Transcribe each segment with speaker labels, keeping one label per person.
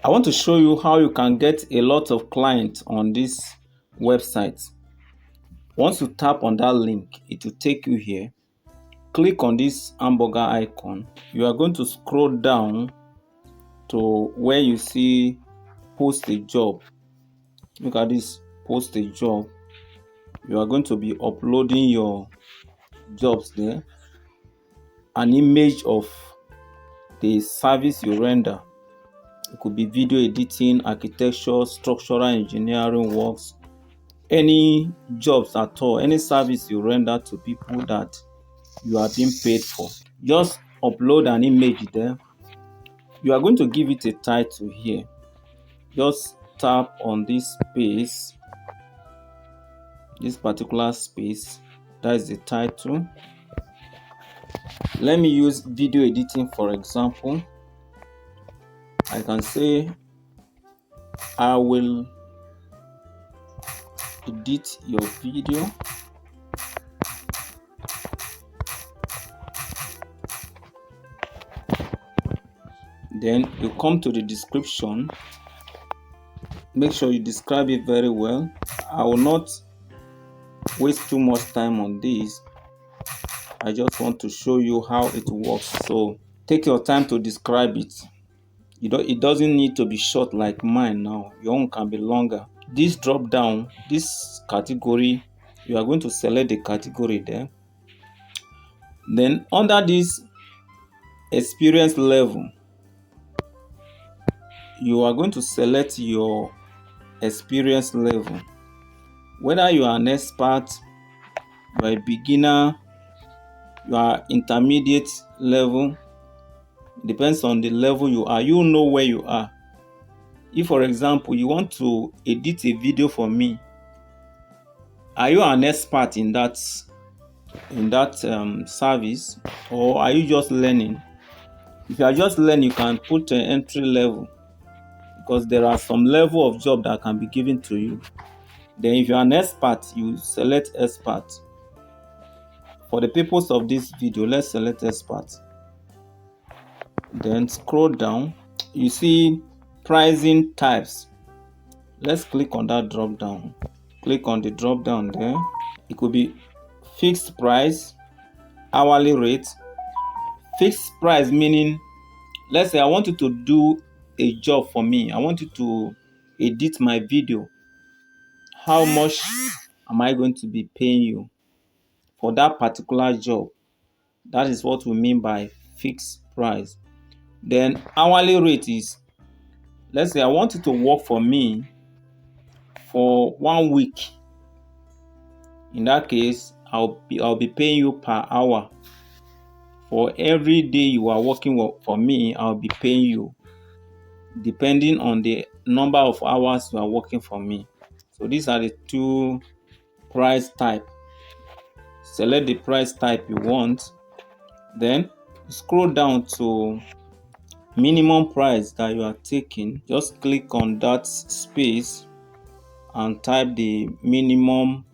Speaker 1: I want to show you how you can get a lot of clients on this website. Once you tap on that link, it will take you here. Click on this hamburger icon. You are going to scroll down to where you see post a job. Look at this, post a job. You are going to be uploading your jobs there. An image of the service you render. It could be video editing, architecture, structural engineering works, any jobs at all, any service you render to people that you are being paid for. Just upload an image there. You are going to give it a title here. Just tap on this space, this particular space. That is the title. Let me use video editing for example. I can say I will edit your video. Then you come to the description. Make sure you describe it very well. I will not waste too much time on this. I just want to show you how it works. So take your time to describe it. It doesn't need to be short like mine now. Your own can be longer. This drop down, this category, you are going to select the category there. Then under this experience level, you are going to select your experience level. Whether you are an expert, you are a beginner, you are intermediate level, depends on the level you are. You know where you are. If, for example, you want to edit a video for me, are you an expert in that service, or are you just learning? If you are just learning, you can put an entry level, because there are some level of job that can be given to you. Then if you are an expert, you select expert. For the purpose of this video, let's select expert. Then scroll down. You see pricing types. Let's click on that drop down. Click on the drop down there. It could be fixed price, hourly rate. Fixed price meaning, let's say I want you to do a job for me. I want you to edit my video. How much am I going to be paying you for that particular job? That is what we mean by fixed price. Then hourly rate is, let's say I want you to work for me for 1 week. In that case, I'll be paying you per hour. For every day you are working for me, I'll be paying you depending on the number of hours you are working for me. So these are the two price type. Select the price type you want. Then scroll down to minimum price that you are taking. Just click on that space and type the minimum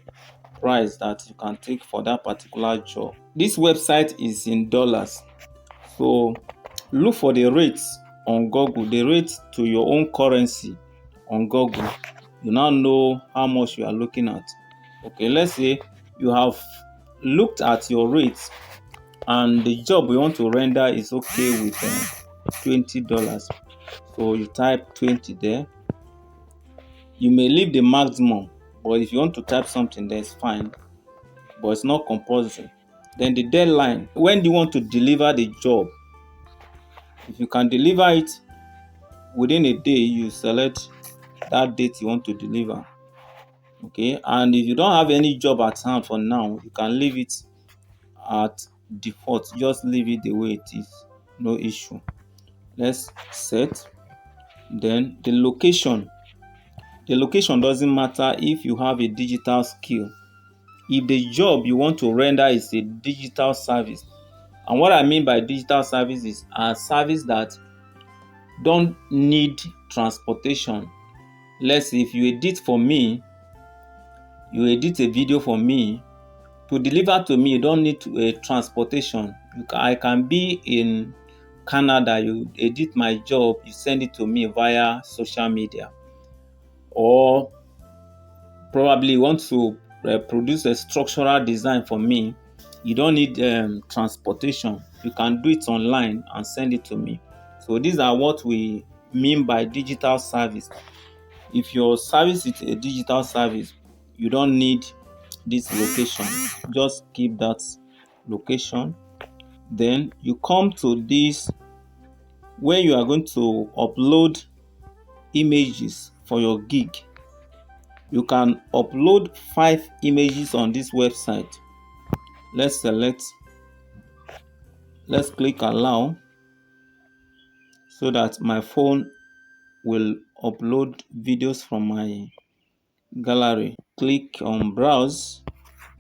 Speaker 1: price that you can take for that particular job. This website is in dollars, so look for the rates on Google, the rate to your own currency on Google. You now know how much you are looking at. Okay, let's say you have looked at your rates and the job we want to render is okay with $20. So you type 20 there. You may leave the maximum, but if you want to type something, that's fine, but it's not compulsory. Then the deadline, when do you want to deliver the job? If you can deliver it within a day, you select that date you want to deliver. Okay, and if you don't have any job at hand for now, you can leave it at default. Just leave it the way it is, no issue. Let's set. Then the location. The location doesn't matter if you have a digital skill. If the job you want to render is a digital service, and what I mean by digital service is a service that don't need transportation. Let's say if you edit for me, you edit a video for me, to deliver to me, you don't need transportation. I can be in Canada, you edit my job, you send it to me via social media. Or probably you want to produce a structural design for me. You don't need transportation. You can do it online and send it to me. So these are what we mean by digital service. If your service is a digital service, you don't need this location. Just keep that location. Then you come to this where you are going to upload images for your gig. You can upload 5 images on this website. Let's click allow so that my phone will upload videos from my gallery. Click on browse.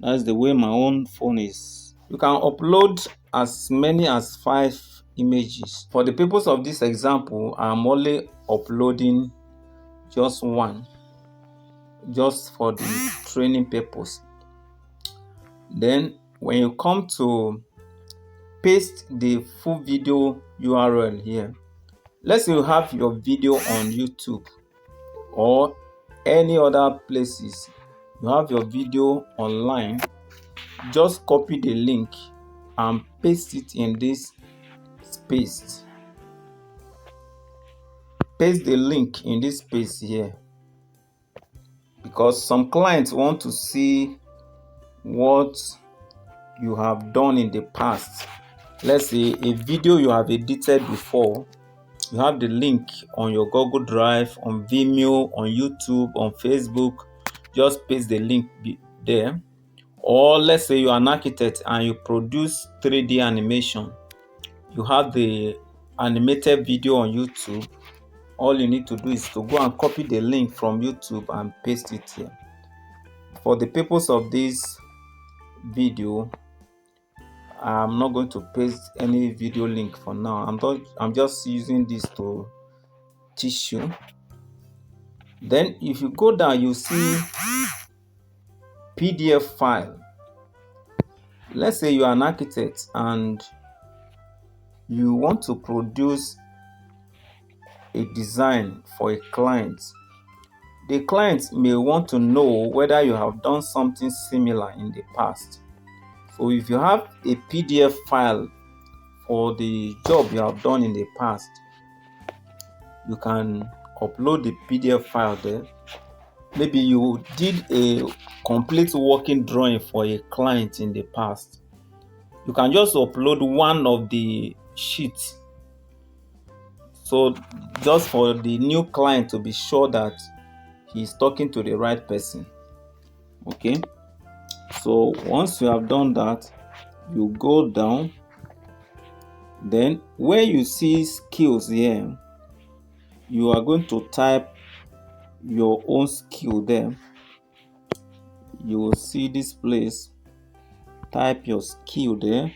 Speaker 1: That's the way my own phone is. You can upload as many as 5 images. For the purpose of this example, I'm only uploading just one, just for the training purpose. Then when you come to paste the full video URL here, let's say you have your video on YouTube or any other places, you have your video online, just copy the link and paste it in this space. Paste the link in this space here, because some clients want to see what you have done in the past. Let's say a video you have edited before, you have the link on your Google Drive, on Vimeo, on YouTube, on Facebook. Just paste the link there. Or let's say you're an architect and you produce 3D animation. You have the animated video on YouTube. All you need to do is to go and copy the link from YouTube and paste it here. For the purpose of this video, I'm not going to paste any video link for now. I'm just using this to teach you. Then if you go down, you see PDF file. Let's say you are an architect and you want to produce a design for a client. The client may want to know whether you have done something similar in the past. So if you have a PDF file for the job you have done in the past, you can upload the PDF file there. Maybe you did a complete working drawing for a client in the past. You can just upload one of the sheets. So just for the new client to be sure that he's talking to the right person. Okay. So once you have done that, you go down. Then where you see skills here, you are going to type your own skill there. You will see this place. Type your skill there,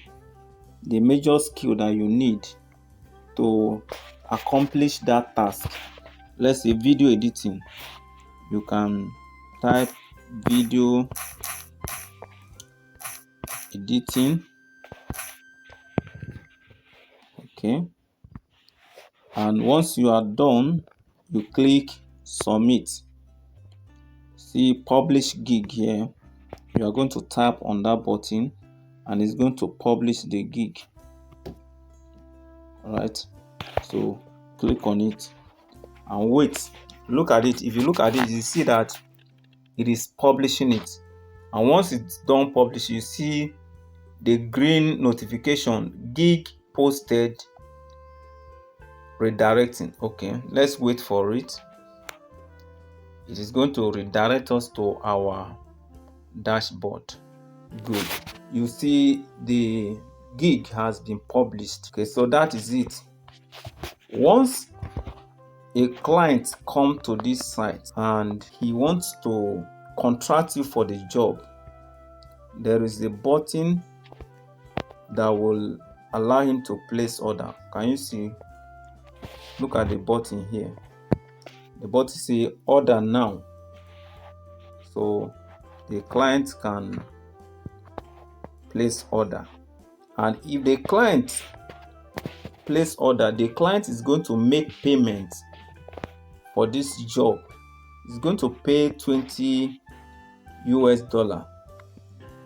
Speaker 1: the major skill that you need to accomplish that task. Let's say video editing. You can type video editing. Okay. And once you are done, you click submit. See publish gig here. You are going to tap on that button and it's going to publish the gig. All right. So click on it and wait. Look at it. If you look at it, you see that it is publishing it. And once it's done publish, you see the green notification, gig posted, redirecting. Okay, let's wait for it. It is going to redirect us to our dashboard. Good. You see the gig has been published. Okay, so that is it. Once a client comes to this site and he wants to contract you for the job, there is a button that will allow him to place order. Can you see? Look at the button here. The button says order now. So the client can place order. And if the client place order, the client is going to make payments for this job. It's going to pay $20.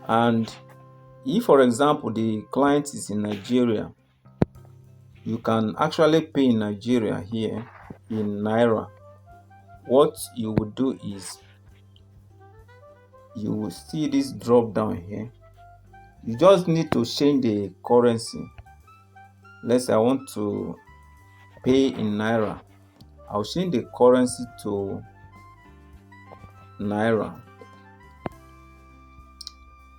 Speaker 1: And if, for example, the client is in Nigeria, you can actually pay in Nigeria here in Naira. What you would do is you will see this drop down here. You just need to change the currency. Let's say I want to pay in Naira. I'll change the currency to Naira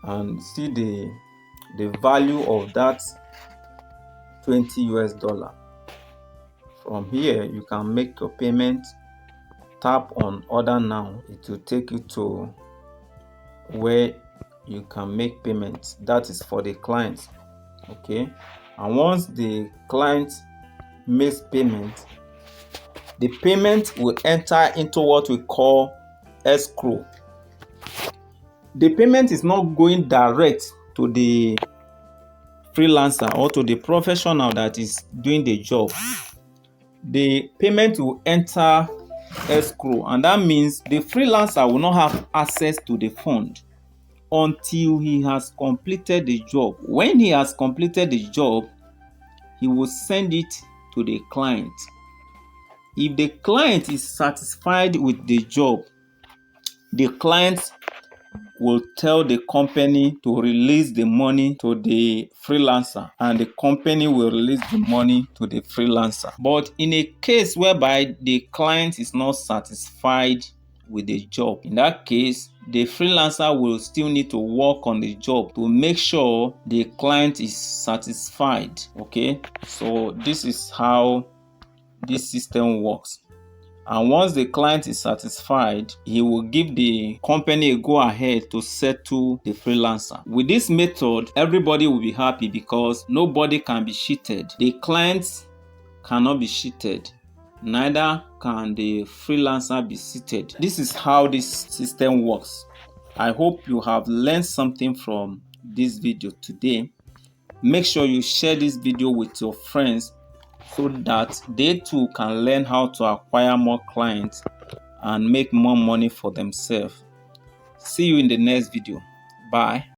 Speaker 1: and see the value of that $20. From here, you can make your payment. Tap on order now. It will take you to where you can make payments. That is for the client. Okay, and once the client makes payment, the payment will enter into what we call escrow. The payment is not going direct to the freelancer or to the professional that is doing the job. The payment will enter escrow, and that means the freelancer will not have access to the fund until he has completed the job. When he has completed the job, he will send it to the client. If the client is satisfied with the job, the client will tell the company to release the money to the freelancer, and the company will release the money to the freelancer. But in a case whereby the client is not satisfied with the job, in that case, the freelancer will still need to work on the job to make sure the client is satisfied. Okay, so this is how this system works. And once the client is satisfied, he will give the company a go-ahead to settle the freelancer. With this method, everybody will be happy because nobody can be cheated. The client cannot be cheated. Neither can the freelancer be cheated. This is how this system works. I hope you have learned something from this video today. Make sure you share this video with your friends so that they too can learn how to acquire more clients and make more money for themselves. See you in the next video. Bye.